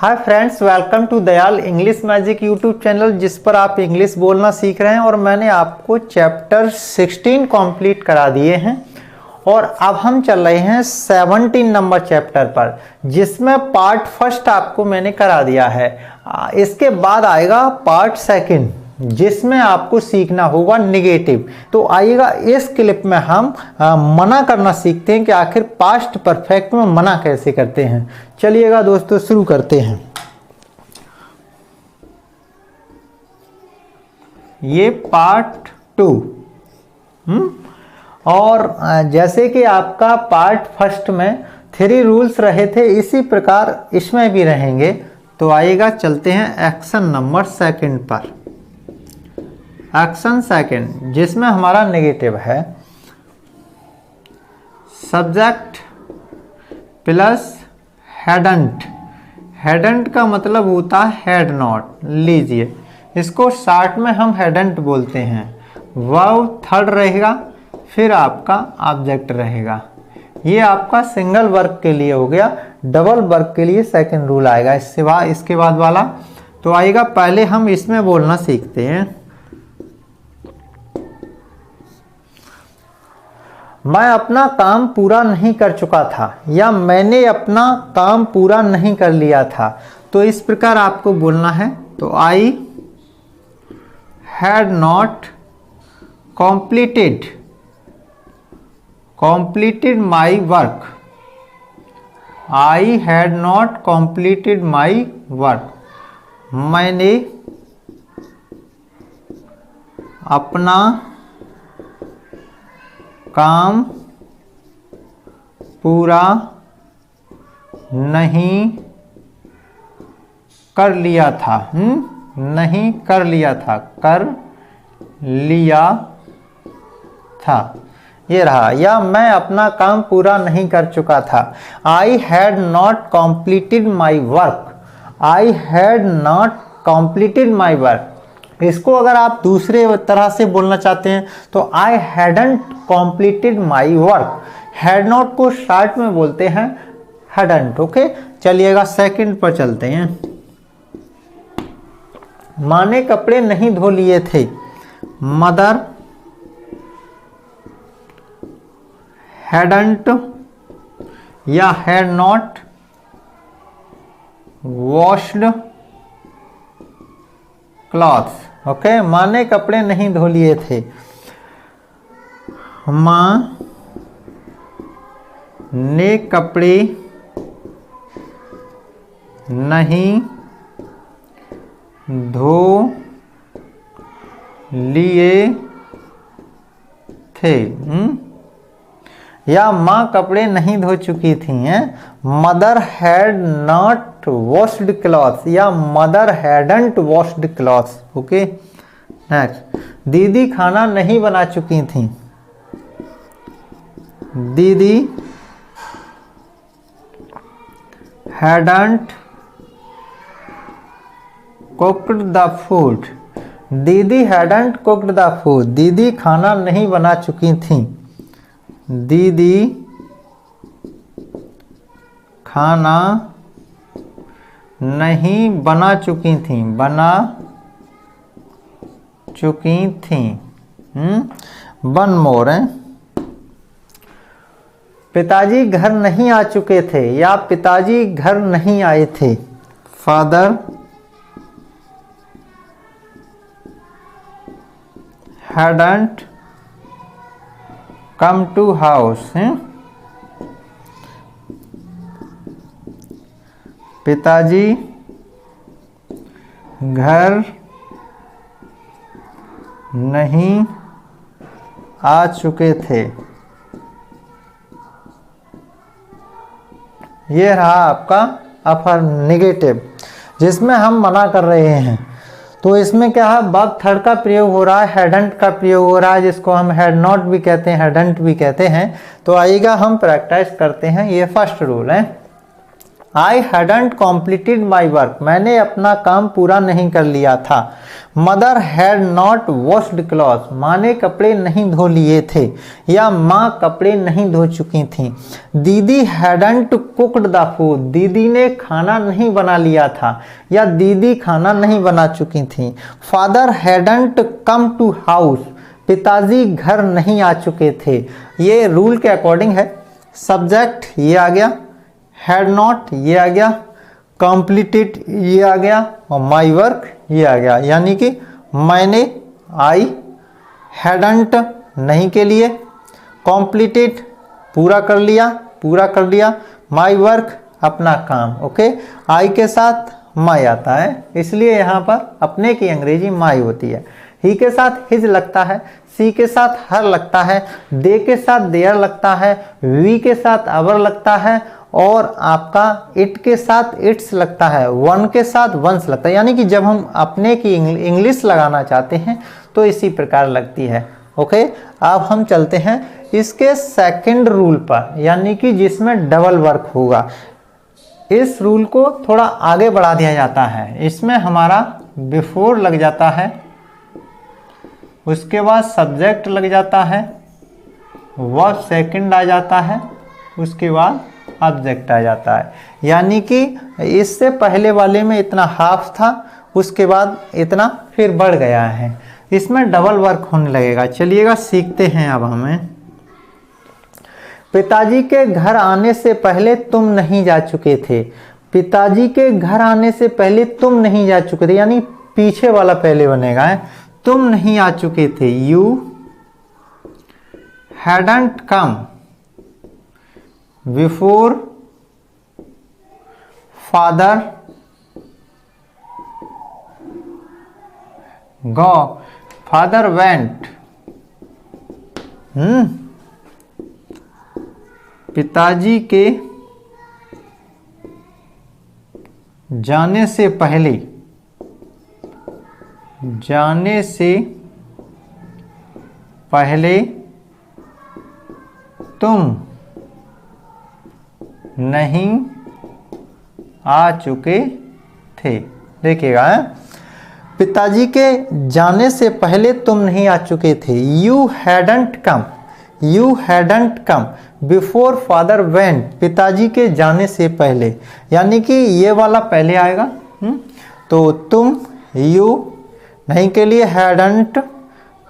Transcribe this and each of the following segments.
Hi friends, welcome to Dayal English magic YouTube channel, जिस पर आप इंग्लिश बोलना सीख रहे हैं। और मैंने आपको चैप्टर 16 कंप्लीट करा दिए हैं और अब हम चल रहे हैं 17 नंबर चैप्टर पर, जिसमें पार्ट फर्स्ट आपको मैंने करा दिया है। इसके बाद आएगा पार्ट सेकंड, जिसमें आपको सीखना होगा निगेटिव। तो आइएगा इस क्लिप में हम मना करना सीखते हैं कि आखिर पास्ट परफेक्ट में मना कैसे करते हैं। चलिएगा दोस्तों, शुरू करते हैं। ये पार्ट 2 और जैसे कि आपका पार्ट फर्स्ट में 3 रूल्स रहे थे, इसी प्रकार इसमें भी रहेंगे। तो आइएगा चलते हैं एक्शन नंबर सेकंड पर। एक्शन सेकंड, जिसमें हमारा नेगेटिव है सब्जेक्ट प्लस हैडंट। हैडंट का मतलब होता है हैड नॉट। लीजिए, इसको शॉर्ट में हम हैडंट बोलते हैं। वर्ब थर्ड रहेगा, फिर आपका ऑब्जेक्ट रहेगा। ये आपका सिंगल वर्ब के लिए हो गया। डबल वर्ब के लिए सेकंड रूल आएगा इसके बाद वाला। तो आएगा, पहले हम इसमें बोलना सीखते हैं। मैं अपना काम पूरा नहीं कर चुका था, या मैंने अपना काम पूरा नहीं कर लिया था। तो इस प्रकार आपको बोलना है। तो I had not completed my work. I had not completed my work. मैंने अपना काम पूरा नहीं कर लिया था। नहीं कर लिया था, कर लिया था। ये रहा। या मैं अपना काम पूरा नहीं कर चुका था। I had not completed my work. I had not completed my work. इसको अगर आप दूसरे तरह से बोलना चाहते हैं तो I hadn't completed my work. Had not को शॉर्ट में बोलते हैं हैडंट। ओके, चलिएगा सेकंड पर चलते हैं। माँ ने कपड़े नहीं धो लिए थे। मदर हैडंट या had not washed clothes. Okay, माँ ने कपड़े नहीं धो लिए थे। माँ ने कपड़े नहीं धो लिए थे। या माँ कपड़े नहीं धो चुकी थी। Mother had not washed clothes या mother hadn't washed clothes. Okay, next, दीदी खाना नहीं बना चुकी थी। दीदी हैडंट कुक्ड द फूड। दीदी हैडंट कुक्ड द फूड। दीदी खाना नहीं बना चुकी थी। दीदी खाना नहीं बना चुकी थी। बना चुकी थी। वन मोर है। पिताजी घर नहीं आ चुके थे या पिताजी घर नहीं आए थे। Father hadn't come to house। पिताजी घर नहीं आ चुके थे। ये रहा आपका अपर नेगेटिव, जिसमें हम मना कर रहे हैं। तो इसमें क्या है, वर्ब थर्ड का प्रयोग हो रहा है, हैडंट का प्रयोग हो रहा है, जिसको हम हैड नॉट भी कहते हैं, हैडंट भी कहते हैं। तो आइएगा हम प्रैक्टिस करते हैं। ये फर्स्ट रूल है। I hadn't completed my work, मैंने अपना काम पूरा नहीं कर लिया था। Mother had not washed cloth, माँ ने कपड़े नहीं धो लिए थे या माँ कपड़े नहीं धो चुकी थी। दीदी हैडंट कुक्ड द फूड, दीदी ने खाना नहीं बना लिया था या दीदी खाना नहीं बना चुकी थी। Father hadn't come to house, पिताजी घर नहीं आ चुके थे। ये रूल के अकॉर्डिंग है। सब्जेक्ट ये आ गया, हैड नॉट ये आ गया, कंप्लीटेड ये आ गया और माई वर्क ये आ गया। यानी कि मैंने, आई, हैडंट नहीं के लिए, कंप्लीटेड पूरा कर लिया, माई वर्क अपना काम। ओके, आई के साथ माई आता है, इसलिए यहाँ पर अपने की अंग्रेजी माई होती है। ही के साथ हिज लगता है, सी के साथ हर लगता है, दे के साथ देयर लगता है, वी के साथ अवर लगता है और आपका इट के साथ इट्स लगता है, वन के साथ वंस लगता है। यानी कि जब हम अपने की इंग्लिश लगाना चाहते हैं तो इसी प्रकार लगती है। ओके, अब हम चलते हैं इसके सेकंड रूल पर, यानी कि जिसमें डबल वर्क होगा। इस रूल को थोड़ा आगे बढ़ा दिया जाता है। इसमें हमारा बिफोर लग जाता है, उसके बाद सब्जेक्ट लग जाता है, वर्ब सेकंड आ जाता है, उसके बाद ऑब्जेक्ट आ जाता है। यानी कि इससे पहले वाले में इतना हाफ था, उसके बाद इतना फिर बढ़ गया है। इसमें डबल वर्क होने लगेगा। चलिएगा सीखते हैं अब हमें। पिताजी के घर आने से पहले तुम नहीं जा चुके थे, पिताजी के घर आने से पहले तुम नहीं जा चुके थे, यानी पीछे वाला पहले बनेगा है। तुम नहीं आ चुके थे, you hadn't come before father go, father went. पिताजी के जाने से पहले तुम नहीं आ चुके थे। देखिएगा, पिताजी के जाने से पहले तुम नहीं आ चुके थे। You hadn't come before father went, पिताजी के जाने से पहले, यानी कि ये वाला पहले आएगा। तो तुम, यू नहीं के लिए हैडंट,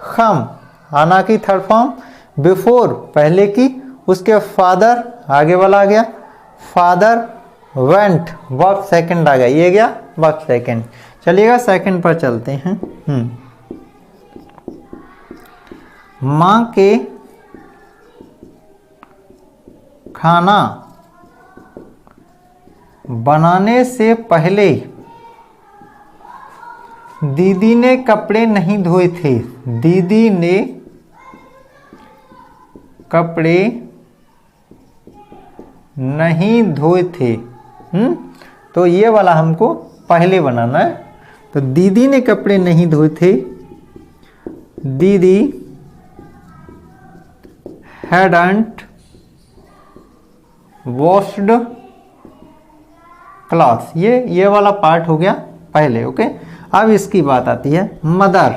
कम आना की थर्ड फॉर्म, बिफोर पहले की, उसके फादर आगे वाला आ गया, फादर वेंट वर्ब सेकंड आ गया, ये गया वर्ब सेकंड। चलिएगा सेकंड पर चलते हैं। माँ के खाना बनाने से पहले दीदी ने कपड़े नहीं धोए थे, दीदी ने कपड़े नहीं धोए थे। तो ये वाला हमको पहले बनाना है। तो दीदी ने कपड़े नहीं धोए थे, दीदी हैडंट वॉश्ड क्लॉथ्स, ये वाला पार्ट हो गया पहले। ओके, अब इसकी बात आती है मदर,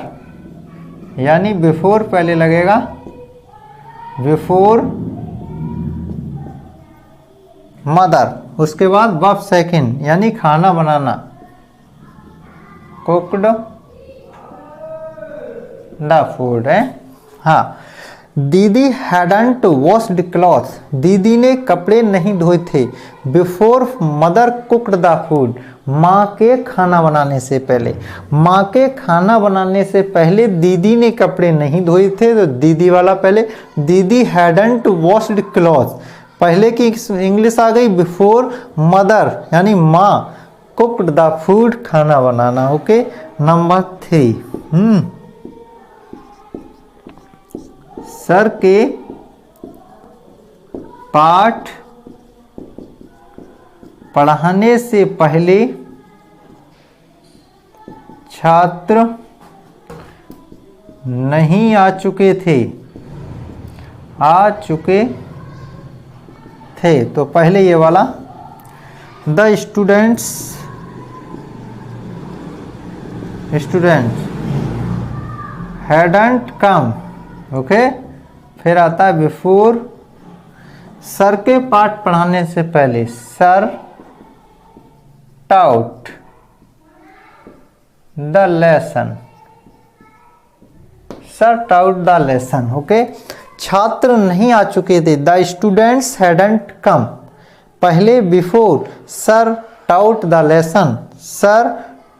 यानी बिफोर पहले लगेगा, बिफोर मदर, उसके बाद वर्ब सेकंड यानी खाना बनाना, कुक्ड द फूड है। हाँ, दीदी हैडंट वॉश्ड क्लॉथ्स, दीदी ने कपड़े नहीं धोए थे। Before mother cooked the food, माँ के खाना बनाने से पहले, माँ के खाना बनाने से पहले दीदी ने कपड़े नहीं धोए थे। तो दीदी वाला पहले, दीदी हैडंट वॉश्ड क्लॉथ्स, पहले की इंग्लिश आ गई बिफोर मदर यानी माँ कुक्ड द फूड, खाना बनाना। ओके, नंबर 3, सर के पाठ पढ़ाने से पहले छात्र नहीं आ चुके थे, आ चुके थे। तो पहले ये वाला, the students hadn't come. Okay, फिर आता है बिफोर, सर के पाठ पढ़ाने से पहले, sir taut the lesson, sir taut the lesson. Okay, छात्र नहीं आ चुके थे, द स्टूडेंट्स हैडंट कम। पहले before sir taut the lesson, sir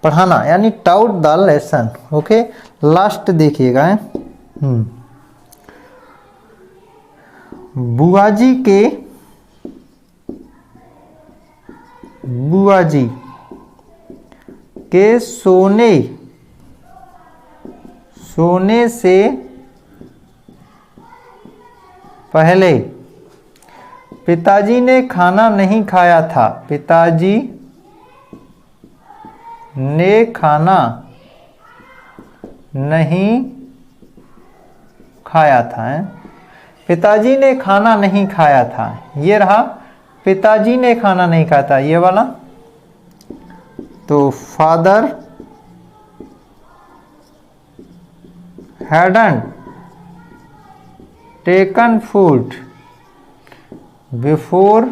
पढ़ाना यानी taut the lesson. Okay, last देखिएगा, बुआ जी के सोने से पहले पिताजी ने खाना नहीं खाया था, पिताजी ने खाना नहीं खाया था, पिताजी ने खाना नहीं खाया था। ये रहा, पिताजी ने खाना नहीं खाया था, ये वाला। तो father hadn't taken food before,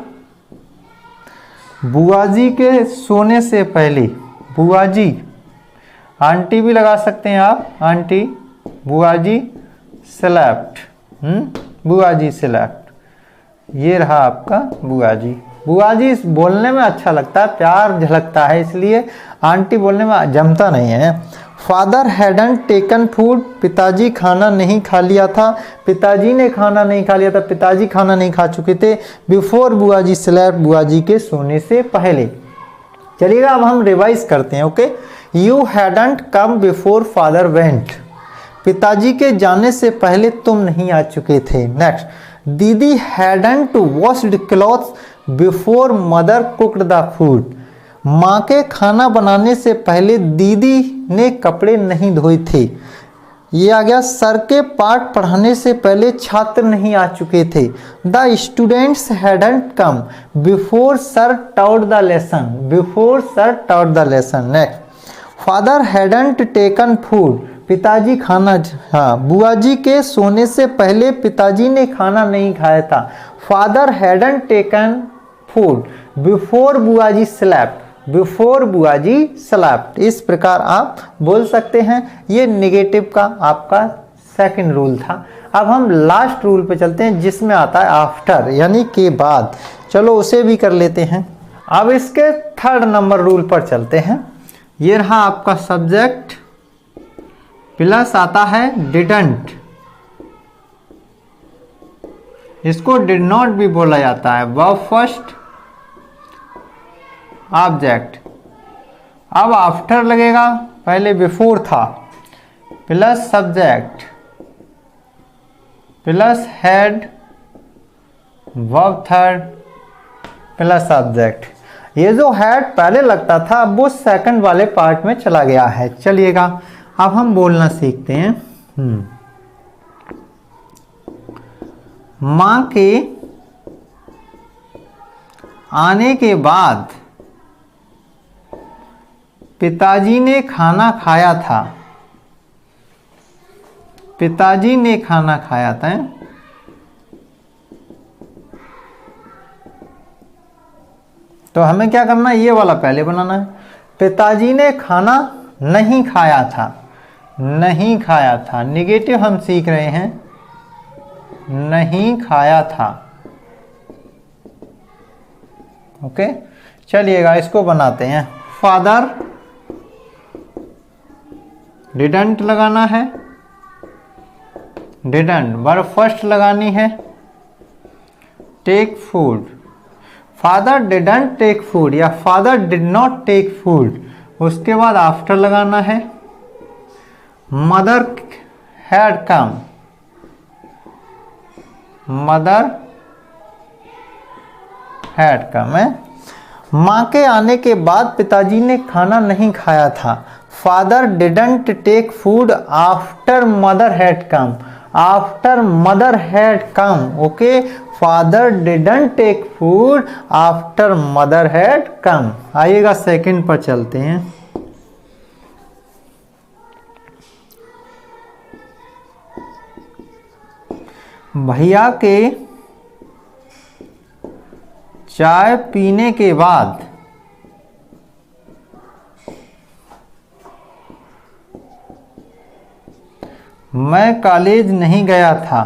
बुआजी के सोने से पहले, बुआजी, आंटी भी लगा सकते हैं आप, आंटी, बुआजी स्लेप्ट, बुआजी स्लेप्ट। ये रहा आपका बुआजी। बुआजी बोलने में अच्छा लगता है, प्यार झलकता है, इसलिए आंटी बोलने में जमता नहीं है। फादर हैडंट टेकन फूड, पिताजी खाना नहीं खा लिया था, पिताजी ने खाना नहीं खा लिया था, पिताजी खाना नहीं खा चुके थे। बिफोर बुआजी स्लेप्ट, बुआजी के सोने से पहले। चलिएगा अब हम रिवाइज करते हैं। Okay, you hadn't come before father went, पिताजी के जाने से पहले तुम नहीं आ चुके थे। नेक्स्ट, दीदी hadn't washed clothes before mother cooked the food, माँ के खाना बनाने से पहले दीदी ने कपड़े नहीं धोए थे। ये आ गया, सर के पाठ पढ़ाने से पहले छात्र नहीं आ चुके थे। The students hadn't come before sir taught the lesson, before sir taught the lesson. Next, father hadn't taken food, पिताजी खाना, हाँ, बुआजी के सोने से पहले पिताजी ने खाना नहीं खाया था। Father hadn't taken food before बुआजी स्लेप्ट, बिफोर बुआजी स्लेप्ट। इस प्रकार आप बोल सकते हैं। ये नेगेटिव का आपका सेकंड रूल था। अब हम लास्ट रूल पे चलते हैं, जिसमें आता है आफ्टर, यानी के बाद। चलो उसे भी कर लेते हैं। अब इसके थर्ड नंबर रूल पर चलते हैं। ये रहा आपका सब्जेक्ट, प्लस आता है डिडंट, इसको डिड नॉट भी बोला जाता है। Verb first, object. अब आफ्टर लगेगा, पहले बिफोर था, plus subject plus head, verb third plus object. ये जो हेड पहले लगता था, अब वो सेकंड वाले पार्ट में चला गया है। चलिएगा अब हम बोलना सीखते हैं। माँ के आने के बाद पिताजी ने खाना खाया था, पिताजी ने खाना खाया था। तो हमें क्या करना है, ये वाला पहले बनाना है। पिताजी ने खाना नहीं खाया था, नहीं खाया था, निगेटिव हम सीख रहे हैं, नहीं खाया था। ओके, चलिएगा इसको बनाते हैं। फादर डिडंट लगाना है, डिडंट वर्ब फर्स्ट लगानी है। Take food, father didn't take food या father did not take food, उसके बाद आफ्टर लगाना है। Mother had come, mother had come है। माँ के आने के बाद पिताजी ने खाना नहीं खाया था। Father didn't take food after mother had come, after mother had come. Okay, father didn't take food after mother had come. आइएगा सेकंड पर चलते हैं। भैया के चाय पीने के बाद मैं कॉलेज नहीं गया था।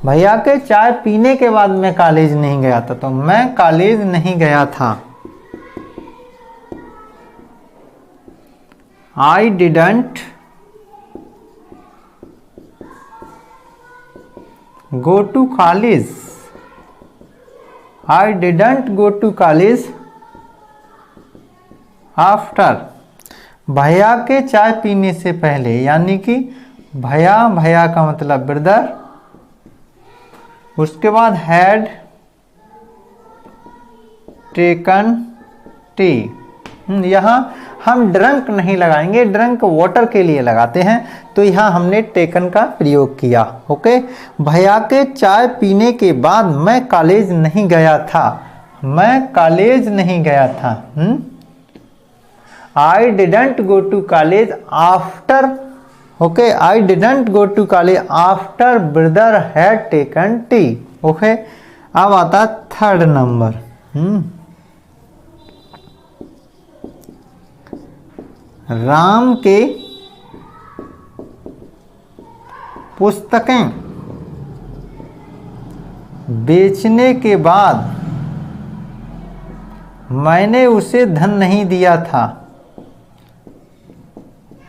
भैया के चाय पीने के बाद मैं कॉलेज नहीं गया था, तो मैं कॉलेज नहीं गया था। I didn't go to college. I didn't go to college after. भैया के चाय पीने से पहले, यानी कि भैया, भैया का मतलब ब्रदर, उसके बाद हैड टेकन टी। यहाँ हम ड्रंक नहीं लगाएंगे, ड्रंक वाटर के लिए लगाते हैं, तो यहाँ हमने टेकन का प्रयोग किया। ओके, भैया के चाय पीने के बाद मैं कॉलेज नहीं गया था। मैं कॉलेज नहीं गया था। I didn't go to college after. Okay, I didn't go to college after brother had taken tea. ओके, अब आता थर्ड नंबर। राम के पुस्तकें बेचने के बाद मैंने उसे धन नहीं दिया था।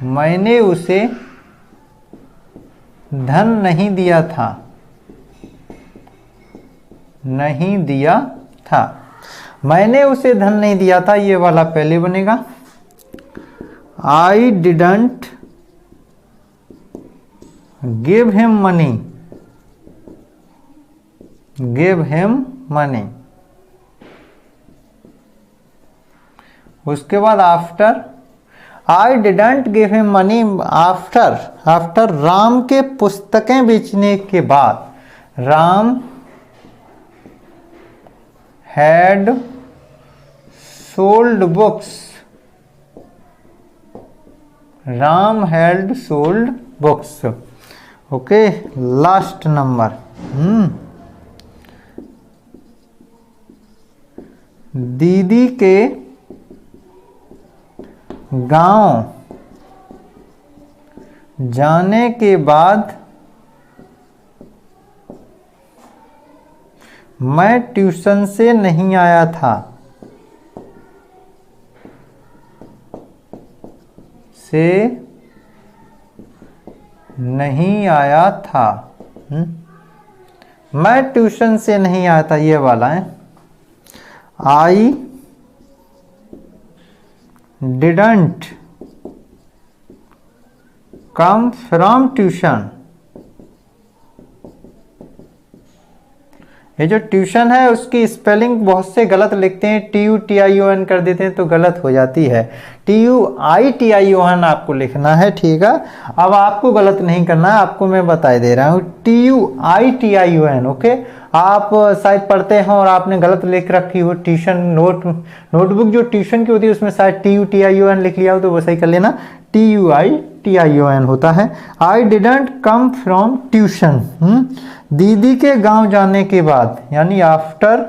मैंने उसे धन नहीं दिया था। नहीं दिया था। मैंने उसे धन नहीं दिया था, ये वाला पहले बनेगा। I didn't give him money. Give him money. उसके बाद after, I didn't give him money after. After Ram के पुस्तकें बेचने के बाद, Ram had sold books. Ram had sold books. Okay, last number. दीदी के गांव जाने के बाद मैं ट्यूशन से नहीं आया था। से नहीं आया था। मैं ट्यूशन से नहीं आया था, ये वाला है। आई डिडंट कम फ्रॉम ट्यूशन। ये जो ट्यूशन है उसकी स्पेलिंग बहुत से गलत लिखते हैं, TUTION कर देते हैं तो गलत हो जाती है। TUITION आपको लिखना है, ठीक है। अब आपको गलत नहीं करना है, आपको मैं बता दे रहा हूँ TUITION। ओके, आप शायद पढ़ते हैं और आपने गलत लिख रखी हो ट्यूशन नोटबुक जो ट्यूशन की होती है उसमें शायद TUTION लिख लिया हो, तो वो सही कर लेना, TUITION होता है। आई डिडंट कम फ्रॉम ट्यूशन। दीदी के गांव जाने के बाद, यानी आफ्टर।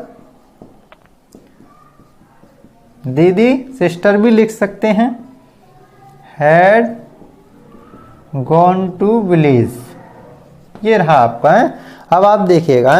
दीदी सिस्टर भी लिख सकते हैं, हैड गॉन टू विलेज। ये रहा आपका है। अब आप देखिएगा,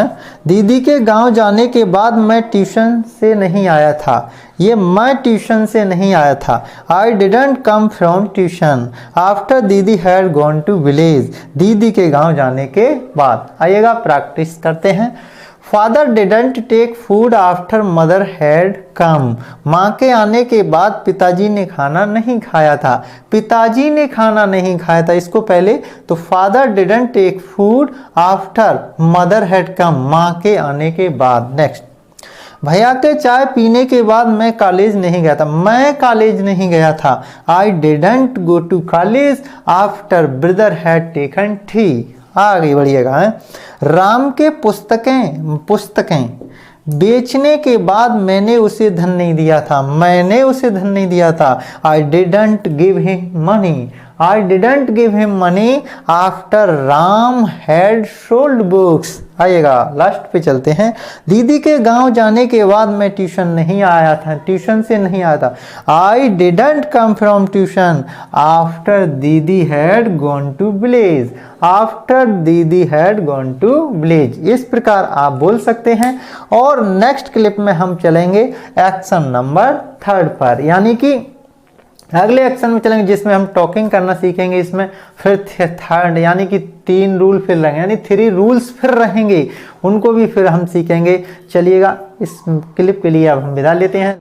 दीदी के गांव जाने के बाद मैं ट्यूशन से नहीं आया था। ये मैं ट्यूशन से नहीं आया था। I didn't come from tuition after didi had gone to village. दीदी के गांव जाने के बाद। आइएगा प्रैक्टिस करते हैं। Father didn't take food after mother had come. माँ के आने के बाद पिताजी ने खाना नहीं खाया था। पिताजी ने खाना नहीं खाया था, इसको पहले तो father didn't take food after mother had come, माँ के आने के बाद। नेक्स्ट, भैया के चाय पीने के बाद मैं कॉलेज नहीं गया था। मैं कॉलेज नहीं गया था। I didn't go to college after brother had taken tea. आगे बढ़िएगा है। राम के पुस्तकें बेचने के बाद मैंने उसे धन नहीं दिया था। मैंने उसे धन नहीं दिया था। I didn't give him money. I didn't give him money after Ram had sold books. आइएगा लास्ट पे चलते हैं। दीदी के गांव जाने के बाद मैं ट्यूशन नहीं आया था। ट्यूशन से नहीं आया था। I didn't come from tuition after didi had gone to village. After didi had gone to village. इस प्रकार आप बोल सकते हैं। और नेक्स्ट क्लिप में हम चलेंगे एक्शन नंबर 3 पर, यानी कि अगले एक्शन में चलेंगे जिसमें हम टॉकिंग करना सीखेंगे। इसमें फिर थर्ड यानी कि 3 रूल फिर रहेंगे, यानी 3 रूल्स फिर रहेंगे, उनको भी फिर हम सीखेंगे। चलिएगा इस क्लिप के लिए अब हम विदा लेते हैं।